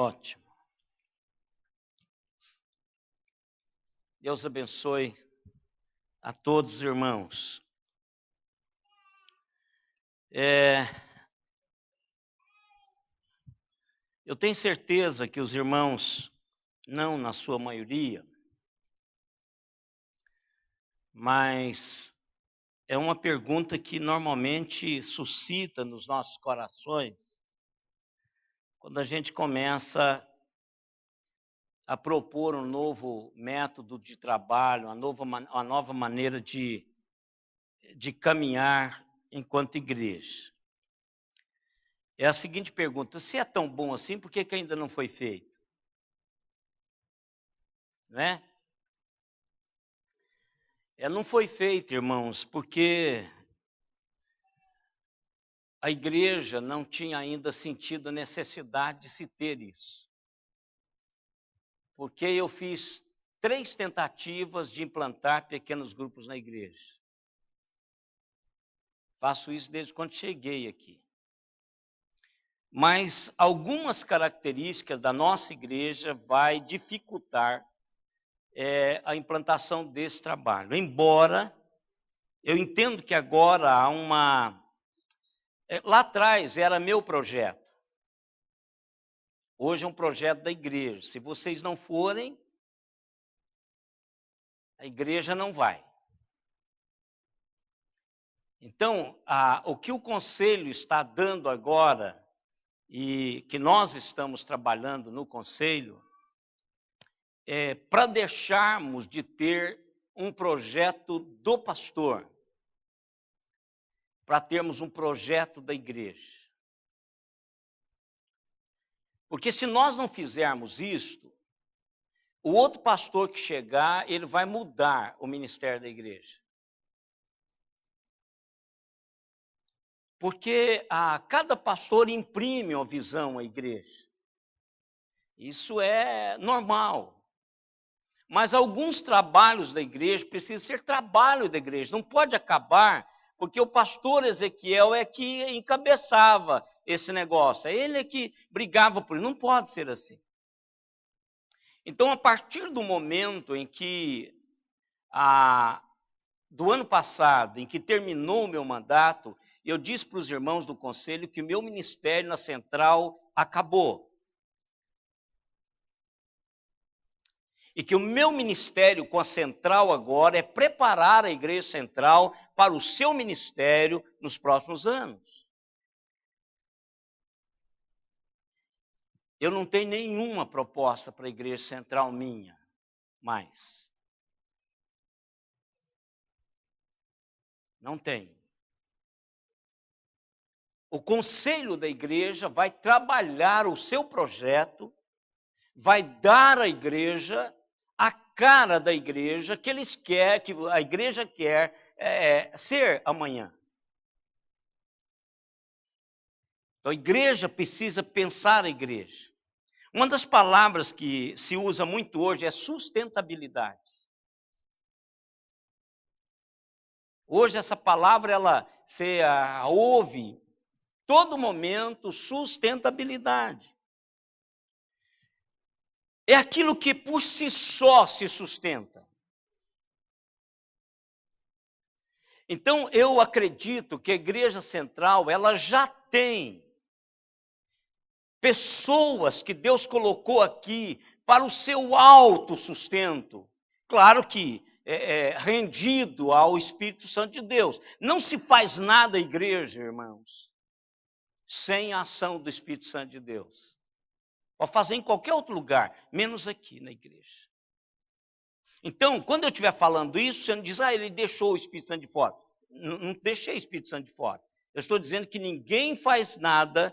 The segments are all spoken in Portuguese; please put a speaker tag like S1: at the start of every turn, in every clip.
S1: Ótimo. Deus abençoe a todos os irmãos. Eu tenho certeza que os irmãos, não na sua maioria, mas é uma pergunta que normalmente suscita nos nossos corações quando a gente começa a propor um novo método de trabalho, uma nova maneira de caminhar enquanto igreja. É a seguinte pergunta: se é tão bom assim, por que ainda não foi feito? Né? Não foi feito, irmãos, porque a igreja não tinha ainda sentido a necessidade de se ter isso. Porque eu fiz 3 tentativas de implantar pequenos grupos na igreja. Faço isso desde quando cheguei aqui. Mas algumas características da nossa igreja vai dificultar a implantação desse trabalho. Embora eu entendo que agora há uma... lá atrás era meu projeto. Hoje é um projeto da igreja. Se vocês não forem, a igreja não vai. Então, o que o conselho está dando agora, e que nós estamos trabalhando no conselho, é para deixarmos de ter um projeto do pastor, para termos um projeto da igreja. Porque se nós não fizermos isto, o outro pastor que chegar, ele vai mudar o ministério da igreja. Porque cada pastor imprime uma visão à igreja. Isso é normal. Mas alguns trabalhos da igreja precisam ser trabalho da igreja. Não pode acabar, porque o pastor Ezequiel é que encabeçava esse negócio. Ele é que brigava por isso. Não pode ser assim. Então, a partir do momento em que, do ano passado, em que terminou o meu mandato, eu disse para os irmãos do conselho que o meu ministério na central acabou. E que o meu ministério com a central agora é preparar a igreja central para o seu ministério nos próximos anos. Eu não tenho nenhuma proposta para a igreja central minha mais. Não tenho. O conselho da igreja vai trabalhar o seu projeto, vai dar à igreja a cara da igreja que eles querem, que a igreja quer ser amanhã. Então, a igreja precisa pensar a igreja. Uma das palavras que se usa muito hoje é sustentabilidade. Hoje essa palavra você ouve todo momento, sustentabilidade. É aquilo que por si só se sustenta. Então, eu acredito que a Igreja Central, ela já tem pessoas que Deus colocou aqui para o seu autossustento. Claro que rendido ao Espírito Santo de Deus. Não se faz nada, igreja, irmãos, sem a ação do Espírito Santo de Deus. Pode fazer em qualquer outro lugar, menos aqui na igreja. Então, quando eu estiver falando isso, você não diz, ele deixou o Espírito Santo de fora. Não deixei o Espírito Santo de fora. Eu estou dizendo que ninguém faz nada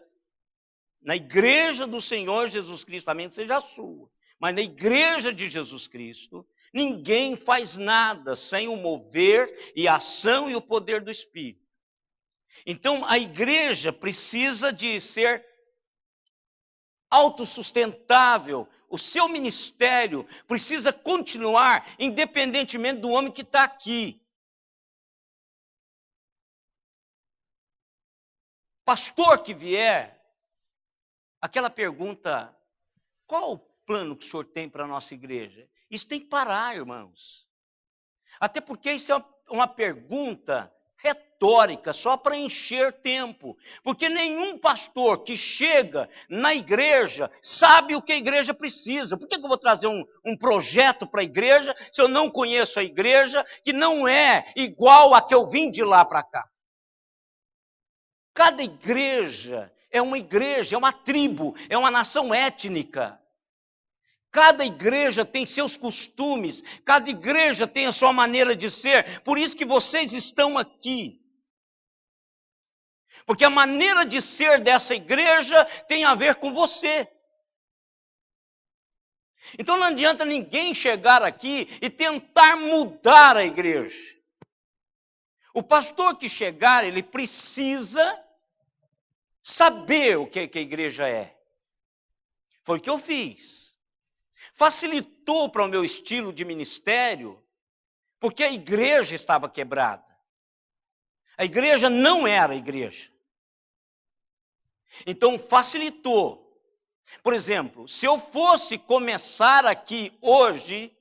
S1: na igreja do Senhor Jesus Cristo, a menos seja a sua. Mas na igreja de Jesus Cristo, ninguém faz nada sem o mover e a ação e o poder do Espírito. Então, a igreja precisa de ser autossustentável. O seu ministério precisa continuar independentemente do homem que está aqui. Pastor que vier, aquela pergunta Qual o plano que o senhor tem para a nossa igreja? Isso tem que parar, irmãos. Até porque isso é uma pergunta retórica, só para encher tempo. Porque nenhum pastor que chega na igreja sabe o que a igreja precisa. Por que eu vou trazer um projeto para a igreja se eu não conheço a igreja, que não é igual a que eu vim de lá para cá? Cada igreja, é uma tribo, é uma nação étnica. Cada igreja tem seus costumes, cada igreja tem a sua maneira de ser, por isso que vocês estão aqui. Porque a maneira de ser dessa igreja tem a ver com você. Então não adianta ninguém chegar aqui e tentar mudar a igreja. O pastor que chegar, ele precisa saber o que a igreja é. Foi o que eu fiz. Facilitou para o meu estilo de ministério, porque a igreja estava quebrada. A igreja não era a igreja. Então facilitou. Por exemplo, se eu fosse começar aqui hoje,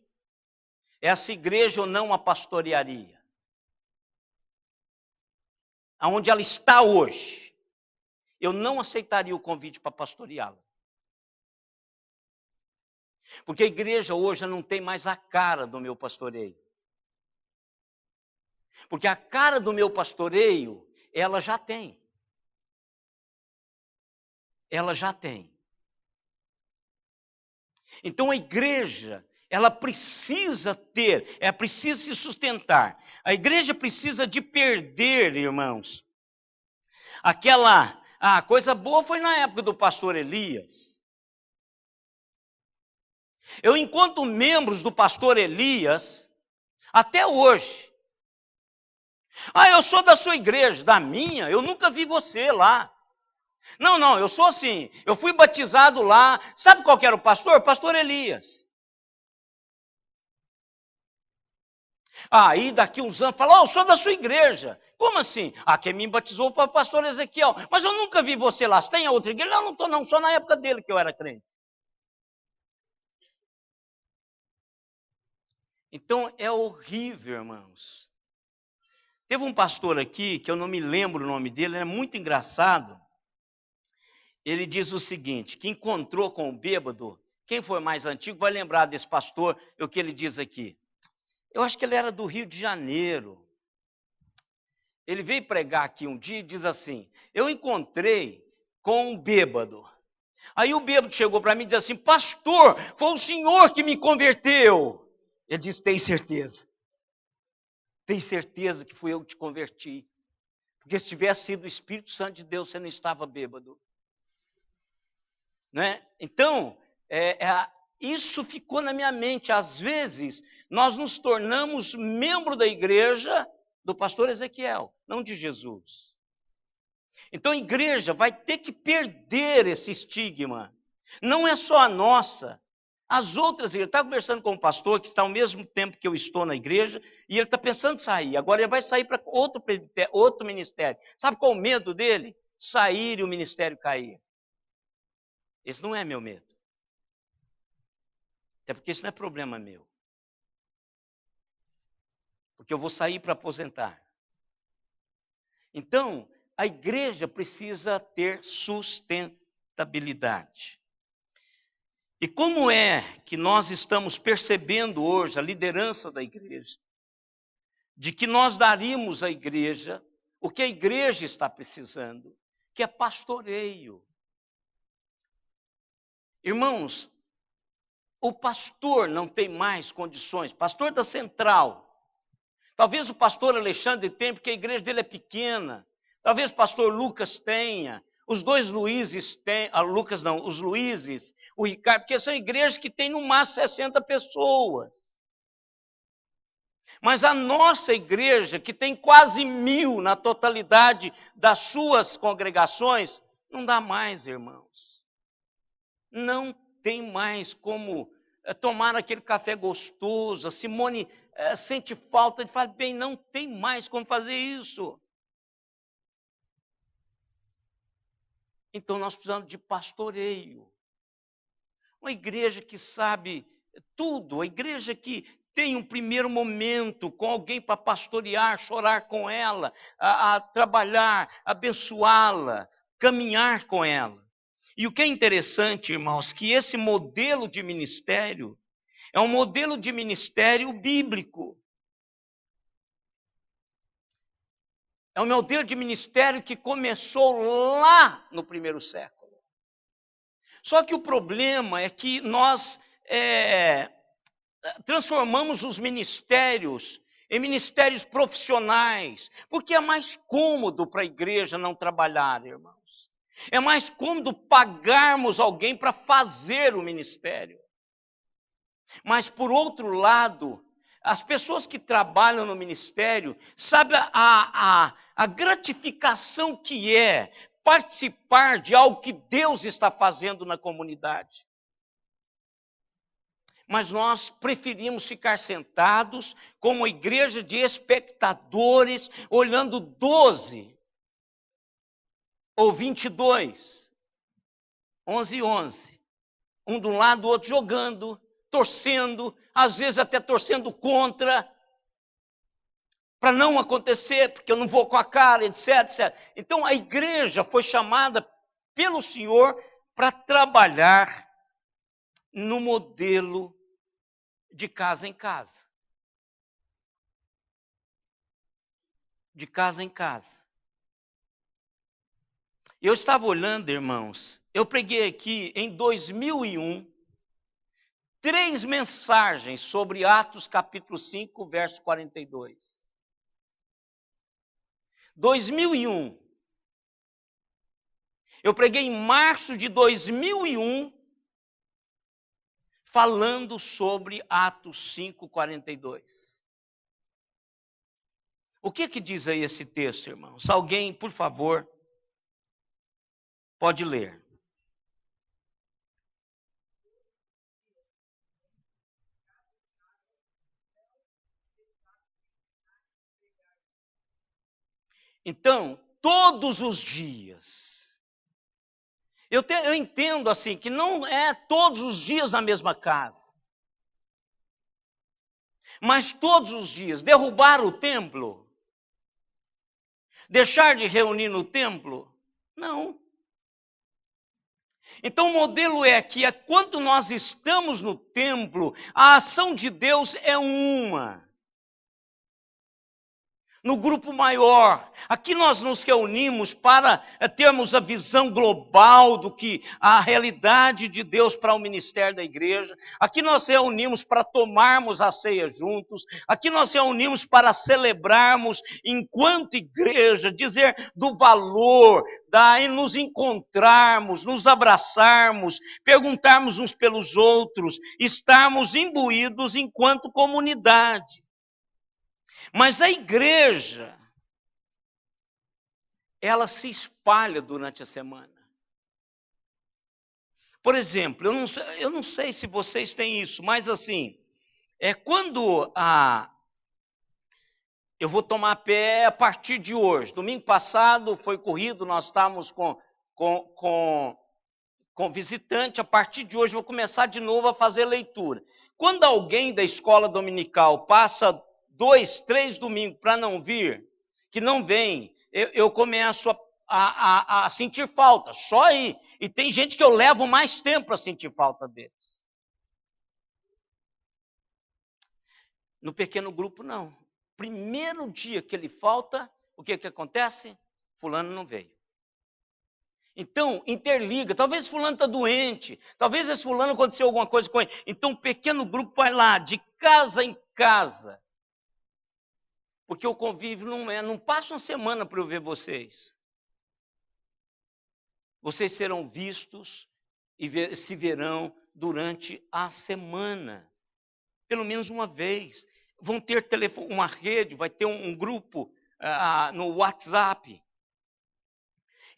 S1: essa igreja eu não a pastorearia. Aonde ela está hoje, eu não aceitaria o convite para pastoreá-la. Porque a igreja hoje não tem mais a cara do meu pastoreio. Porque a cara do meu pastoreio, ela já tem. Ela já tem. Então a igreja, ela precisa precisa se sustentar. A igreja precisa de perder, irmãos. A coisa boa foi na época do pastor Elias. Eu encontro membros do pastor Elias, até hoje. Eu sou da sua igreja, da minha, eu nunca vi você lá. Não, eu sou assim, eu fui batizado lá. Sabe qual que era o pastor? Pastor Elias. Aí daqui uns anos, fala, eu sou da sua igreja. Como assim? Quem me batizou foi o pastor Ezequiel. Mas eu nunca vi você lá. Você tem a outra igreja? Não estou não, só na época dele que eu era crente. Então é horrível, irmãos. Teve um pastor aqui, que eu não me lembro o nome dele, é muito engraçado. Ele diz o seguinte, que encontrou com o bêbado, quem for mais antigo vai lembrar desse pastor, o que ele diz aqui. Eu acho que ele era do Rio de Janeiro. Ele veio pregar aqui um dia e diz assim, eu encontrei com um bêbado. Aí o bêbado chegou para mim e disse assim, pastor, foi o senhor que me converteu. Ele disse, tem certeza. Tem certeza que fui eu que te converti. Porque se tivesse sido o Espírito Santo de Deus, você não estava bêbado. Né? Então, isso ficou na minha mente. Às vezes, nós nos tornamos membro da igreja do pastor Ezequiel, não de Jesus. Então, a igreja vai ter que perder esse estigma. Não é só a nossa. As outras igrejas, eu estava conversando com um pastor que está ao mesmo tempo que eu estou na igreja, e ele está pensando em sair. Agora ele vai sair para outro ministério. Sabe qual o medo dele? Sair e o ministério cair. Esse não é meu medo. Até porque isso não é problema meu. Porque eu vou sair para aposentar. Então, a igreja precisa ter sustentabilidade. E como é que nós estamos percebendo hoje a liderança da igreja? De que nós daríamos à igreja o que a igreja está precisando, que é pastoreio. Irmãos, o pastor não tem mais condições, pastor da central. Talvez o pastor Alexandre tenha, porque a igreja dele é pequena. Talvez o pastor Lucas tenha. Os dois Luíses têm, Lucas não, os Luíses, o Ricardo, porque são igrejas que têm no máximo 60 pessoas. Mas a nossa igreja, que tem quase 1000 na totalidade das suas congregações, não dá mais, irmãos. Não tem mais como tomar aquele café gostoso. A Simone sente falta de falar, bem, não tem mais como fazer isso. Então nós precisamos de pastoreio. uma igreja que sabe tudo, a igreja que tem um primeiro momento com alguém para pastorear, chorar com ela, a trabalhar, abençoá-la, caminhar com ela. E o que é interessante, irmãos, que esse modelo de ministério é um modelo de ministério bíblico. É um modelo de ministério que começou lá no primeiro século. Só que o problema é que nós transformamos os ministérios em ministérios profissionais, porque é mais cômodo para a igreja não trabalhar, irmãos. É mais cômodo pagarmos alguém para fazer o ministério. Mas, por outro lado, as pessoas que trabalham no ministério sabem a gratificação que é participar de algo que Deus está fazendo na comunidade. Mas nós preferimos ficar sentados como uma igreja de espectadores, olhando 12 ou 22, 11 e 11. Um de um lado, o outro jogando, torcendo, às vezes até torcendo contra, para não acontecer, porque eu não vou com a cara, etc, etc. Então a igreja foi chamada pelo Senhor para trabalhar no modelo de casa em casa. De casa em casa. Eu estava olhando, irmãos, eu preguei aqui em 2001, 3 mensagens sobre Atos capítulo 5, verso 42. 2001. Eu preguei em março de 2001, falando sobre Atos 5, 42. O que diz aí esse texto, irmãos? Alguém, por favor, pode ler. Então, todos os dias. Eu entendo assim, que não é todos os dias na mesma casa. Mas todos os dias. Derrubar o templo? Deixar de reunir no templo? Não. Então o modelo é que quando nós estamos no templo, a ação de Deus é uma. No grupo maior. Aqui nós nos reunimos para termos a visão global do que a realidade de Deus para o ministério da igreja. Aqui nós reunimos para tomarmos a ceia juntos. Aqui nós reunimos para celebrarmos enquanto igreja, dizer do valor, daí nos encontrarmos, nos abraçarmos, perguntarmos uns pelos outros, estarmos imbuídos enquanto comunidade. Mas a igreja, ela se espalha durante a semana. Por exemplo, eu não sei se vocês têm isso, mas assim, quando eu vou tomar pé a partir de hoje. Domingo passado foi corrido, nós estávamos com visitante, a partir de hoje eu vou começar de novo a fazer leitura. Quando alguém da escola dominical passa 2, 3 domingos para não vir, que não vem, eu começo a sentir falta, só aí. E tem gente que eu levo mais tempo para sentir falta deles. No pequeno grupo, não. Primeiro dia que ele falta, o que acontece? Fulano não veio. Então, interliga. Talvez fulano está doente. Talvez esse fulano aconteceu alguma coisa com ele. Então, o pequeno grupo vai lá, de casa em casa. Porque o convívio não passa uma semana para eu ver vocês. Vocês serão vistos e se verão durante a semana. Pelo menos uma vez. Vão ter uma rede, vai ter um grupo no WhatsApp.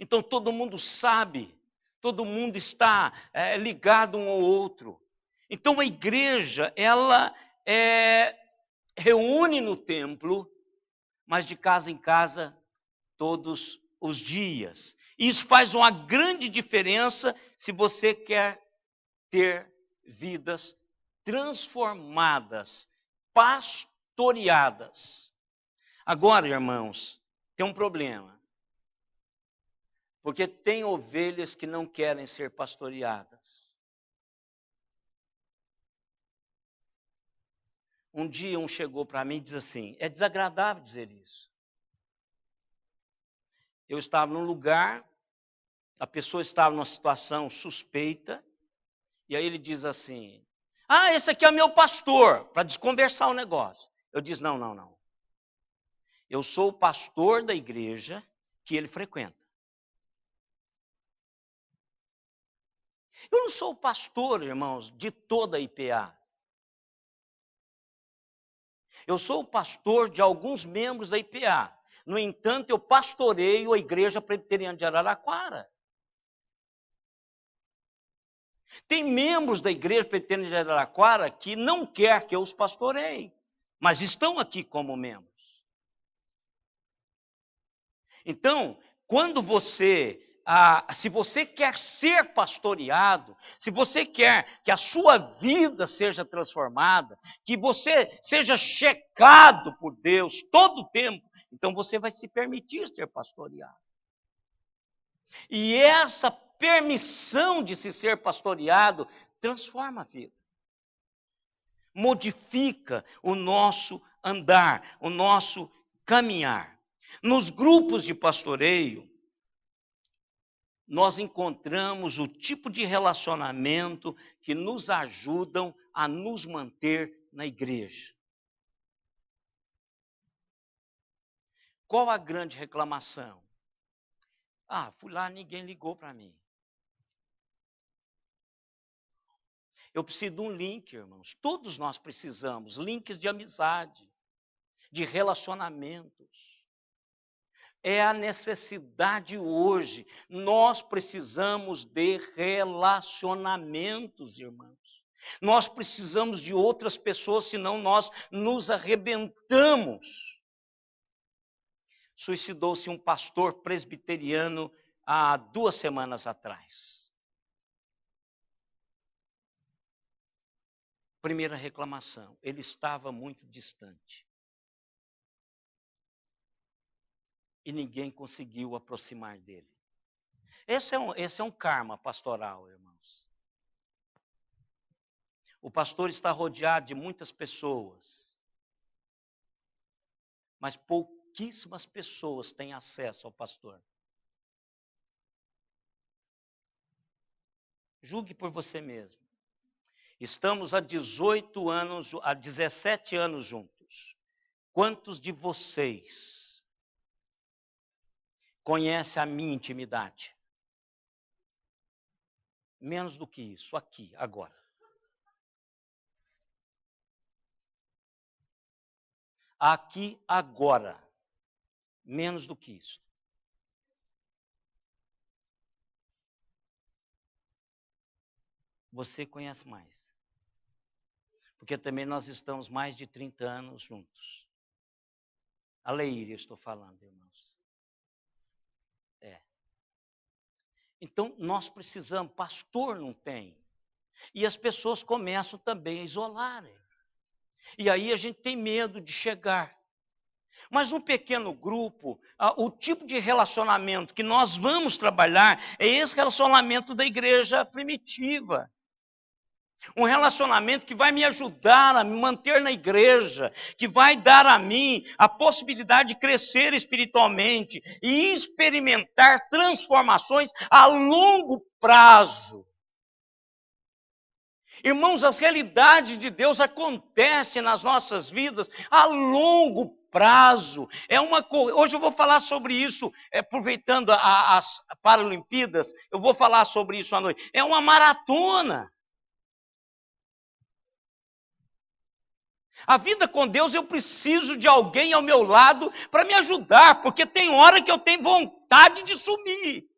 S1: Então todo mundo sabe, todo mundo está ligado um ao outro. Então a igreja, ela reúne no templo, mas de casa em casa todos os dias. Isso faz uma grande diferença se você quer ter vidas transformadas, pastoreadas. Agora, irmãos, tem um problema. Porque tem ovelhas que não querem ser pastoreadas. Um dia um chegou para mim e disse assim, é desagradável dizer isso. Eu estava num lugar, a pessoa estava numa situação suspeita, e aí ele diz assim, esse aqui é meu pastor, para desconversar o negócio. Eu disse, não. Eu sou o pastor da igreja que ele frequenta. Eu não sou o pastor, irmãos, de toda a IPA. Eu sou o pastor de alguns membros da IPA. No entanto, eu pastoreio a Igreja Presbiteriana de Araraquara. Tem membros da Igreja Presbiteriana de Araraquara que não quer que eu os pastoreie, mas estão aqui como membros. Então, quando se você quer ser pastoreado, se você quer que a sua vida seja transformada, que você seja checado por Deus todo o tempo, então você vai se permitir ser pastoreado. E essa permissão de se ser pastoreado transforma a vida. Modifica o nosso andar, o nosso caminhar. Nos grupos de pastoreio, nós encontramos o tipo de relacionamento que nos ajudam a nos manter na igreja. Qual a grande reclamação? Fui lá, ninguém ligou para mim. Eu preciso de um link, irmãos. Todos nós precisamos, links de amizade, de relacionamentos. É a necessidade hoje. Nós precisamos de relacionamentos, irmãos. Nós precisamos de outras pessoas, senão nós nos arrebentamos. Suicidou-se um pastor presbiteriano há 2 semanas atrás. Primeira reclamação, ele estava muito distante. E ninguém conseguiu aproximar dele. Esse é um karma pastoral, irmãos. O pastor está rodeado de muitas pessoas, mas pouquíssimas pessoas têm acesso ao pastor. Julgue por você mesmo. Estamos há 17 anos juntos. Quantos de vocês conhece a minha intimidade? Menos do que isso, aqui, agora. Aqui, agora. Menos do que isso. Você conhece mais. Porque também nós estamos mais de 30 anos juntos. A Leíra, eu estou falando, irmãos. Então, nós precisamos, pastor não tem. E as pessoas começam também a isolarem. E aí a gente tem medo de chegar. Mas um pequeno grupo, o tipo de relacionamento que nós vamos trabalhar é esse relacionamento da igreja primitiva. Um relacionamento que vai me ajudar a me manter na igreja, que vai dar a mim a possibilidade de crescer espiritualmente e experimentar transformações a longo prazo. Irmãos, as realidades de Deus acontecem nas nossas vidas a longo prazo. Hoje eu vou falar sobre isso, aproveitando as Paralimpíadas, eu vou falar sobre isso à noite. É uma maratona. A vida com Deus, eu preciso de alguém ao meu lado para me ajudar, porque tem hora que eu tenho vontade de sumir,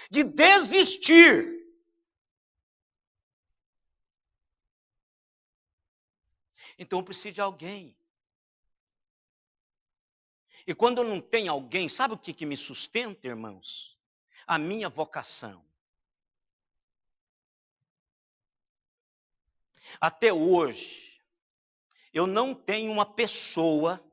S1: de desistir. Então eu preciso de alguém. E quando eu não tenho alguém, sabe o que me sustenta, irmãos? A minha vocação. Até hoje, eu não tenho uma pessoa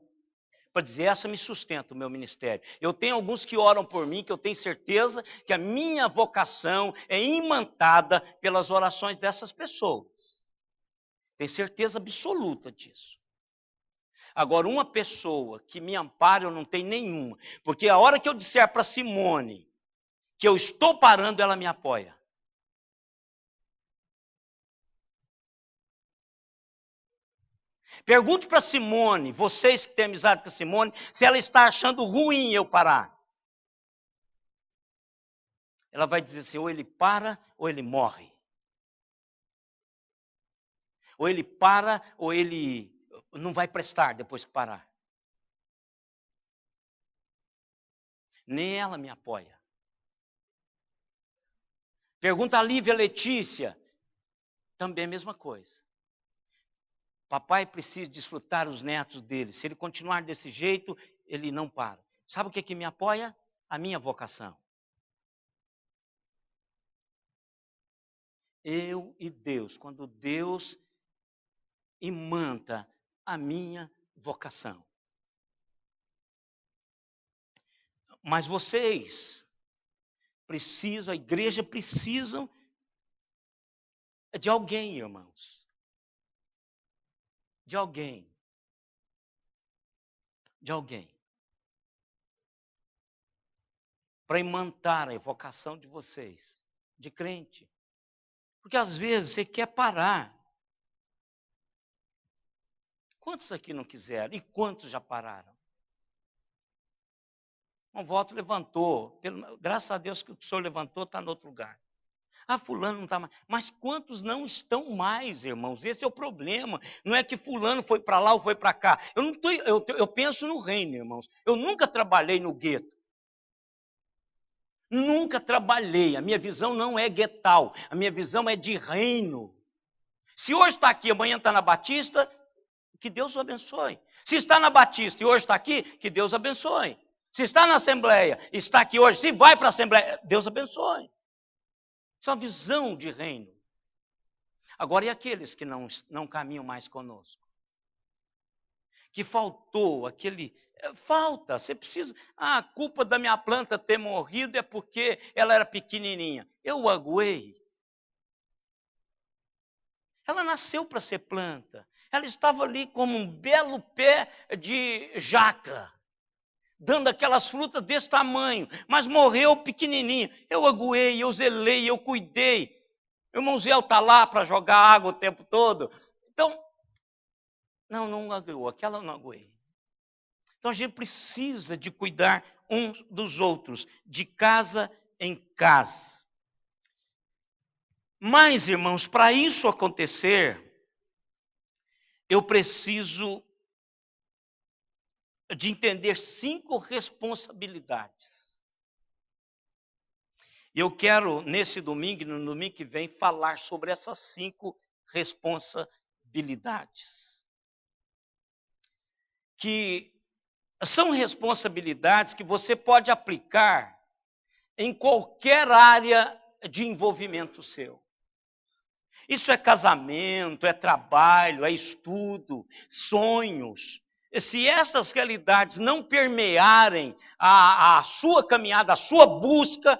S1: para dizer, essa me sustenta o meu ministério. Eu tenho alguns que oram por mim, que eu tenho certeza que a minha vocação é imantada pelas orações dessas pessoas. Tenho certeza absoluta disso. Agora, uma pessoa que me ampara, eu não tenho nenhuma. Porque a hora que eu disser para Simone que eu estou parando, ela me apoia. Pergunte para Simone, vocês que têm amizade com a Simone, se ela está achando ruim eu parar. Ela vai dizer assim, ou ele para, ou ele morre. Ou ele para, ou ele não vai prestar depois que parar. Nem ela me apoia. Pergunta a Lívia Letícia, também a mesma coisa. Papai precisa desfrutar os netos dele. Se ele continuar desse jeito, ele não para. Sabe o que me apoia? A minha vocação. Eu e Deus, quando Deus imanta a minha vocação. Mas vocês precisam, a igreja precisa de alguém, irmãos. De alguém. De alguém. Para imantar a vocação de vocês, de crente. Porque às vezes você quer parar. Quantos aqui não quiseram? E quantos já pararam? Um voto levantou. Graças a Deus que o senhor levantou está no outro lugar. Ah, fulano não está mais. Mas quantos não estão mais, irmãos? Esse é o problema. Não é que fulano foi para lá ou foi para cá. Eu penso no reino, irmãos. Eu nunca trabalhei no gueto. Nunca trabalhei. A minha visão não é guetal. A minha visão é de reino. Se hoje está aqui, amanhã está na Batista, que Deus o abençoe. Se está na Batista e hoje está aqui, que Deus abençoe. Se está na Assembleia, está aqui hoje, se vai para a Assembleia, Deus abençoe. Isso é uma visão de reino. Agora, e aqueles que não caminham mais conosco? Que faltou aquele... Falta, você precisa... a culpa da minha planta ter morrido é porque ela era pequenininha. Eu aguei. Ela nasceu para ser planta. Ela estava ali como um belo pé de jaca, dando aquelas frutas desse tamanho, mas morreu pequenininha. Eu aguei, eu zelei, eu cuidei. O irmão Zé está lá para jogar água o tempo todo. Então, não aguou, aquela não aguei. Então a gente precisa de cuidar uns dos outros, de casa em casa. Mas, irmãos, para isso acontecer, eu preciso de entender 5 responsabilidades. Eu quero, nesse domingo e no domingo que vem, falar sobre essas 5 responsabilidades. Que são responsabilidades que você pode aplicar em qualquer área de envolvimento seu. Isso é casamento, é trabalho, é estudo, sonhos. Se essas realidades não permearem a sua caminhada, a sua busca,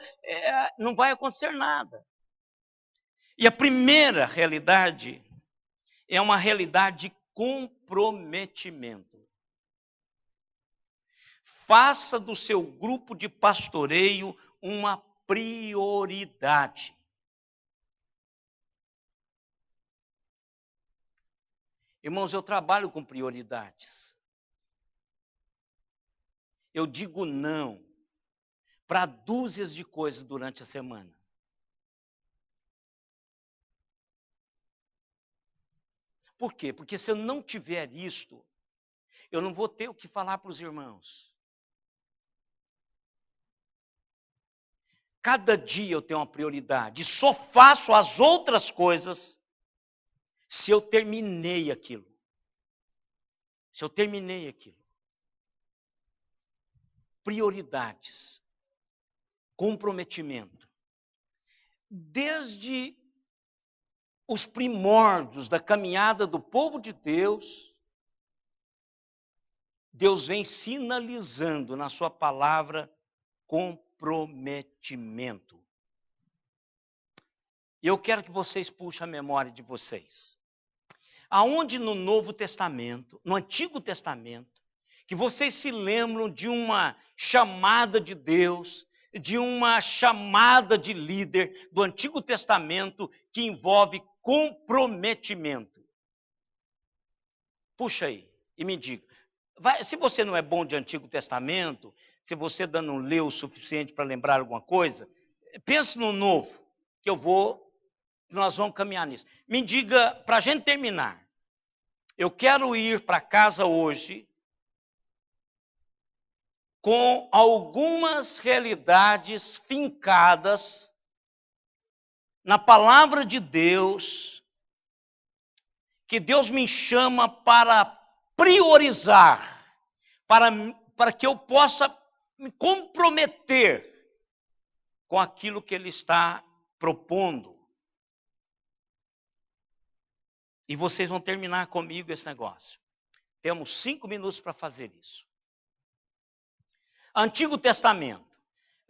S1: não vai acontecer nada. E a primeira realidade é uma realidade de comprometimento. Faça do seu grupo de pastoreio uma prioridade. Irmãos, eu trabalho com prioridades. Eu digo não para dúzias de coisas durante a semana. Por quê? Porque se eu não tiver isto, eu não vou ter o que falar para os irmãos. Cada dia eu tenho uma prioridade. E só faço as outras coisas se eu terminei aquilo. Se eu terminei aquilo. Prioridades. Comprometimento. Desde os primórdios da caminhada do povo de Deus, Deus vem sinalizando na sua palavra comprometimento. E eu quero que vocês puxem a memória de vocês. Aonde no Novo Testamento, no Antigo Testamento, que vocês se lembram de uma chamada de Deus, de uma chamada de líder do Antigo Testamento que envolve comprometimento. Puxa aí e me diga. Se você não é bom de Antigo Testamento, se você ainda não leu o suficiente para lembrar alguma coisa, pense no Novo, que nós vamos caminhar nisso. Me diga, para a gente terminar, eu quero ir para casa hoje com algumas realidades fincadas na palavra de Deus, que Deus me chama para priorizar, para que eu possa me comprometer com aquilo que Ele está propondo. E vocês vão terminar comigo esse negócio. Temos 5 minutos para fazer isso. Antigo Testamento.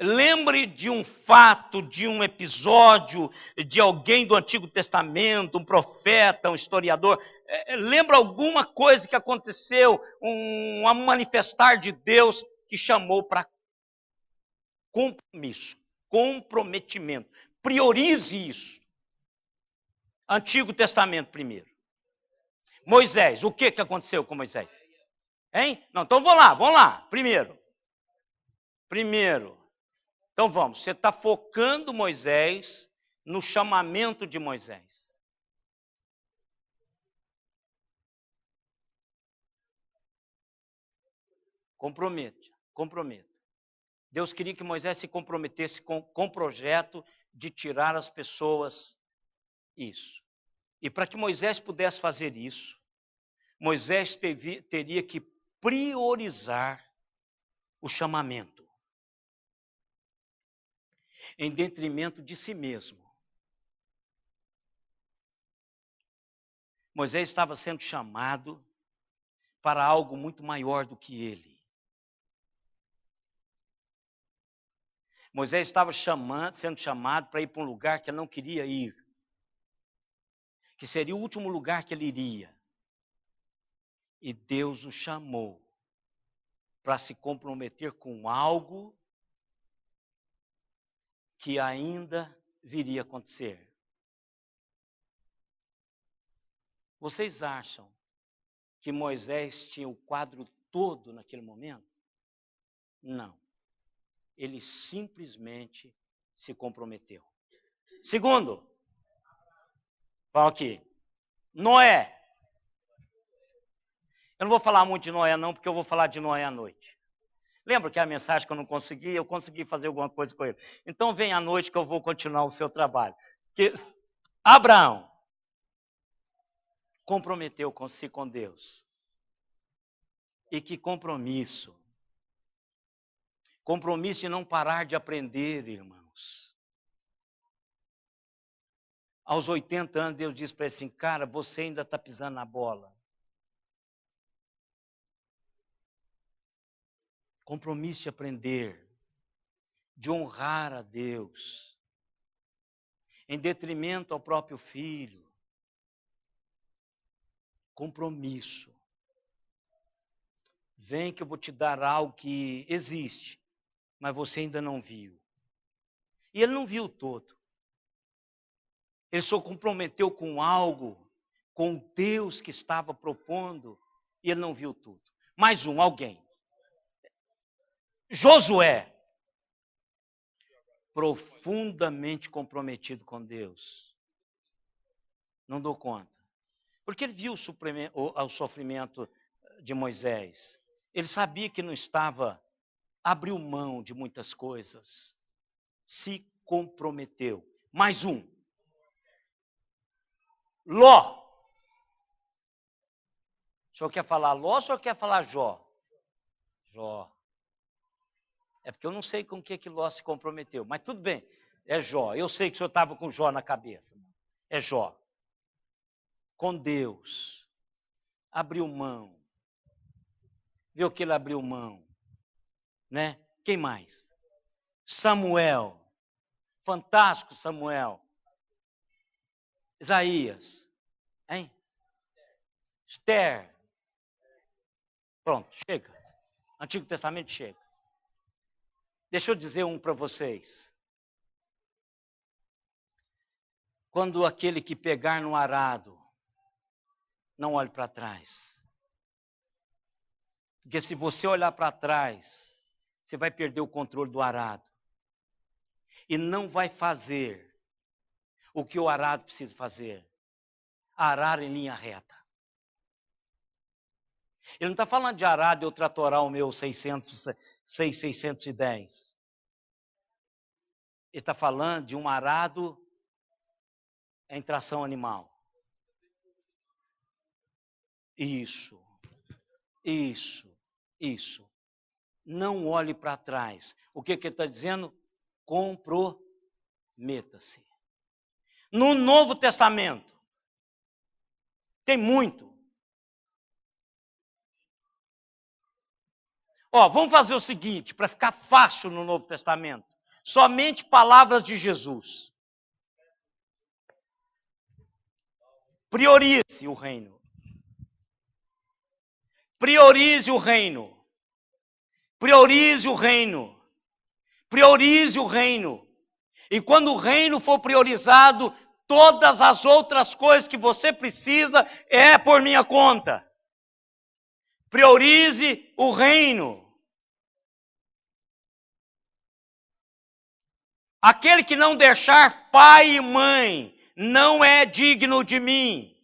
S1: Lembre de um fato, de um episódio, de alguém do Antigo Testamento, um profeta, um historiador. Lembra alguma coisa que aconteceu, um manifestar de Deus que chamou para compromisso, comprometimento. Priorize isso. Antigo Testamento primeiro. Moisés, o que aconteceu com Moisés? Hein? Não, então vamos lá. Primeiro. Então vamos, você está focando Moisés no chamamento de Moisés. Comprometa. Deus queria que Moisés se comprometesse com o projeto de tirar as pessoas isso. E para que Moisés pudesse fazer isso, Moisés teria que priorizar o chamamento, em detrimento de si mesmo. Moisés estava sendo chamado para algo muito maior do que ele. Moisés estava sendo chamado para ir para um lugar que ele não queria ir, que seria o último lugar que ele iria. E Deus o chamou para se comprometer com algo que ainda viria a acontecer. Vocês acham que Moisés tinha o quadro todo naquele momento? Não. Ele simplesmente se comprometeu. Segundo, fala aqui, Noé. Eu não vou falar muito de Noé não, porque eu vou falar de Noé à noite. Lembra que a mensagem que eu consegui fazer alguma coisa com ele. Então vem à noite que eu vou continuar o seu trabalho. Que Abraão comprometeu-se com Deus. E que compromisso. Compromisso de não parar de aprender, irmãos. Aos 80 anos, Deus disse para ele assim, cara, você ainda está pisando na bola. Compromisso de aprender, de honrar a Deus, em detrimento ao próprio filho. Compromisso. Vem que eu vou te dar algo que existe, mas você ainda não viu. E ele não viu todo. Ele só comprometeu com algo, com Deus que estava propondo, e ele não viu tudo. Mais alguém. Josué. Profundamente comprometido com Deus. Não dou conta. Porque ele viu o sofrimento de Moisés. Ele sabia que não estava, abriu mão de muitas coisas. Se comprometeu. Mais Ló. O senhor quer falar Ló ou o senhor quer falar Jó? Jó. É porque eu não sei com que Ló se comprometeu. Mas tudo bem, é Jó. Eu sei que o senhor estava com Jó na cabeça. É Jó. com Deus. Abriu mão. Viu que ele abriu mão, né? Quem mais? Samuel. Fantástico Samuel. Isaías. Hein? Esther. Pronto, chega. Antigo Testamento chega. Deixa eu dizer um para vocês. Quando aquele que pegar no arado, não olhe para trás. Porque se você olhar para trás, você vai perder o controle do arado. E não vai fazer o que o arado precisa fazer. Arar em linha reta. Ele não está falando de arado eu tratorar o meu 610. Ele está falando de um arado em tração animal. Isso. Não olhe para trás. O que ele está dizendo? Comprometa-se. No Novo Testamento, tem muito. Vamos fazer o seguinte, para ficar fácil no Novo Testamento. Somente palavras de Jesus. Priorize o reino. Priorize o reino. Priorize o reino. Priorize o reino. E quando o reino for priorizado, todas as outras coisas que você precisa é por minha conta. Priorize o reino. Aquele que não deixar pai e mãe não é digno de mim.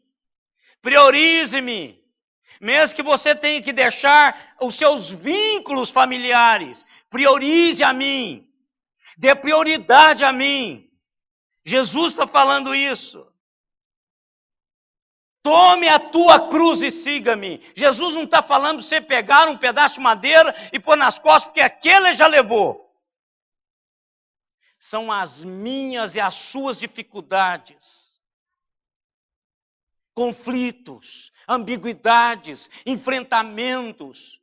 S1: Priorize-me. Mesmo que você tenha que deixar os seus vínculos familiares, priorize a mim. Dê prioridade a mim. Jesus está falando isso. Tome a tua cruz e siga-me. Jesus não está falando de você pegar um pedaço de madeira e pôr nas costas, porque aquele já levou. São as minhas e as suas dificuldades, conflitos, ambiguidades, enfrentamentos.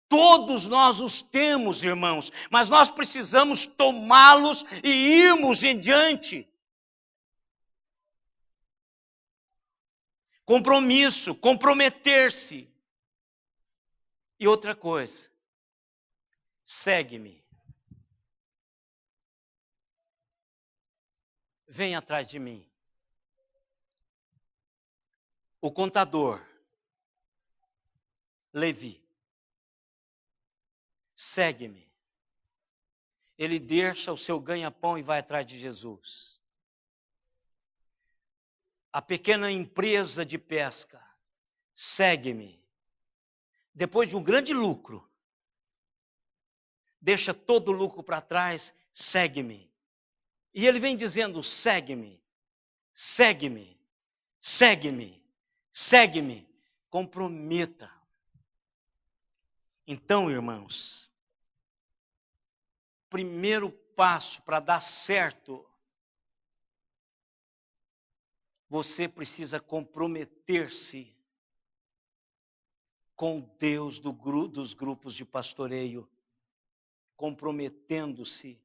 S1: Todos nós os temos, irmãos, mas nós precisamos tomá-los e irmos em diante. Compromisso, comprometer-se. E outra coisa, segue-me. Vem atrás de mim. O contador, Levi, segue-me. Ele deixa o seu ganha-pão e vai atrás de Jesus. A pequena empresa de pesca, segue-me. Depois de um grande lucro, deixa todo o lucro para trás, segue-me. E ele vem dizendo, segue-me, segue-me, segue-me, segue-me, comprometa. Então, irmãos, primeiro passo para dar certo, você precisa comprometer-se com Deus dos grupos de pastoreio, comprometendo-se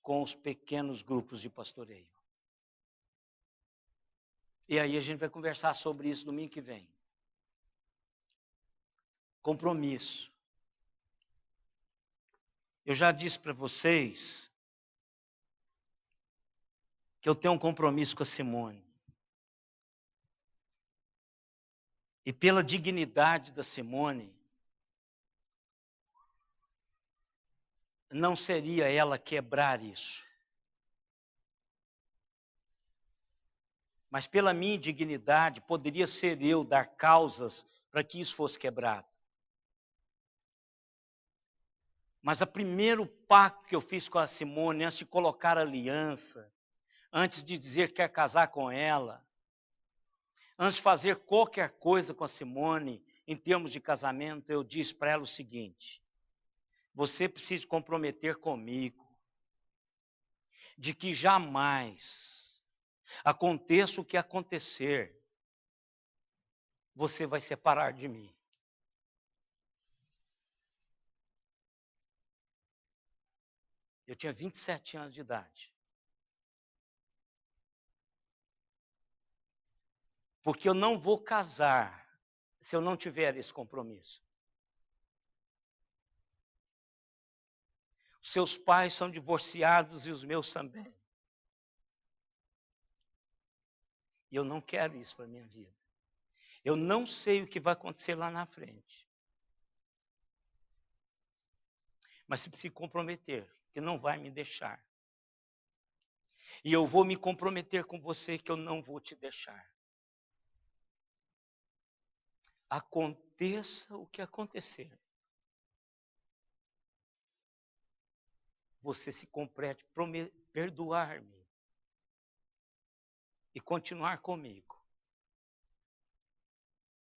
S1: com os pequenos grupos de pastoreio. E aí a gente vai conversar sobre isso domingo que vem. Compromisso. Eu já disse para vocês que eu tenho um compromisso com a Simone. E pela dignidade da Simone, não seria ela quebrar isso. Mas pela minha dignidade, poderia ser eu dar causas para que isso fosse quebrado. Mas o primeiro pacto que eu fiz com a Simone, antes de colocar aliança, antes de dizer que quer casar com ela, antes de fazer qualquer coisa com a Simone, em termos de casamento, eu disse para ela o seguinte: você precisa comprometer comigo, de que jamais Aconteça o que acontecer, você vai separar de mim. Eu tinha 27 anos de idade. Porque eu não vou casar se eu não tiver esse compromisso. Seus pais são divorciados e os meus também. E eu não quero isso para a minha vida. Eu não sei o que vai acontecer lá na frente. Mas se se comprometer, que não vai me deixar. E eu vou me comprometer com você que eu não vou te deixar. Aconteça o que acontecer. Você se compromete a perdoar-me e continuar comigo.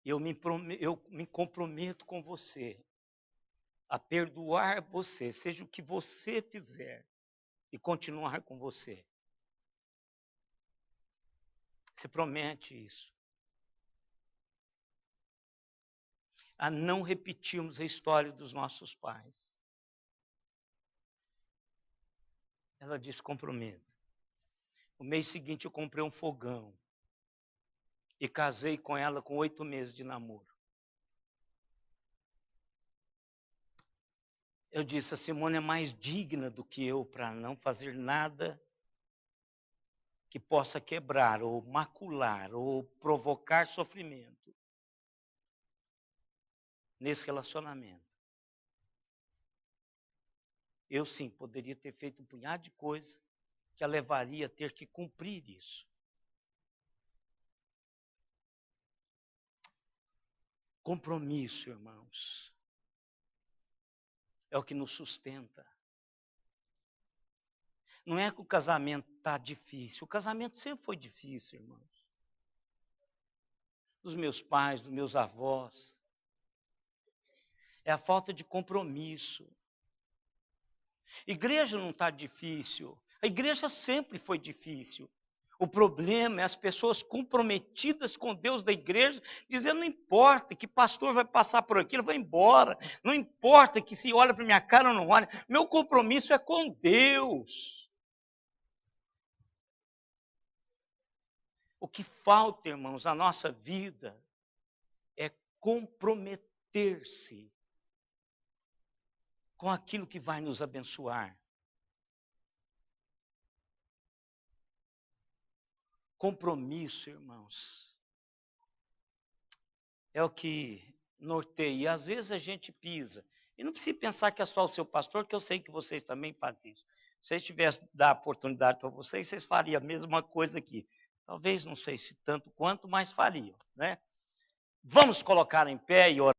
S1: Eu me comprometo com você a perdoar você, seja o que você fizer, e continuar com você. Você promete isso. A não repetirmos a história dos nossos pais. Ela disse, comprometo. No mês seguinte eu comprei um fogão. E casei com ela com 8 meses de namoro. Eu disse, a Simone é mais digna do que eu para não fazer nada que possa quebrar, ou macular, ou provocar sofrimento nesse relacionamento. Eu sim, poderia ter feito um punhado de coisas que a levaria a ter que cumprir isso. Compromisso, irmãos, é o que nos sustenta. Não é que o casamento está difícil. O casamento sempre foi difícil, irmãos. Dos meus pais, dos meus avós. É a falta de compromisso. Igreja não está difícil. A igreja sempre foi difícil. O problema é as pessoas comprometidas com Deus da igreja, dizendo, não importa que pastor vai passar por aqui, ele vai embora. Não importa que se olha para minha cara ou não olha. Meu compromisso é com Deus. O que falta, irmãos, na nossa vida é comprometer-se com aquilo que vai nos abençoar. Compromisso, irmãos, é o que norteia. E às vezes a gente pisa. E não precisa pensar que é só o seu pastor, que eu sei que vocês também fazem isso. Se vocês tivessem dar a oportunidade para vocês, vocês fariam a mesma coisa aqui. Talvez, não sei se tanto quanto, mas fariam, né? Vamos colocar em pé e orar.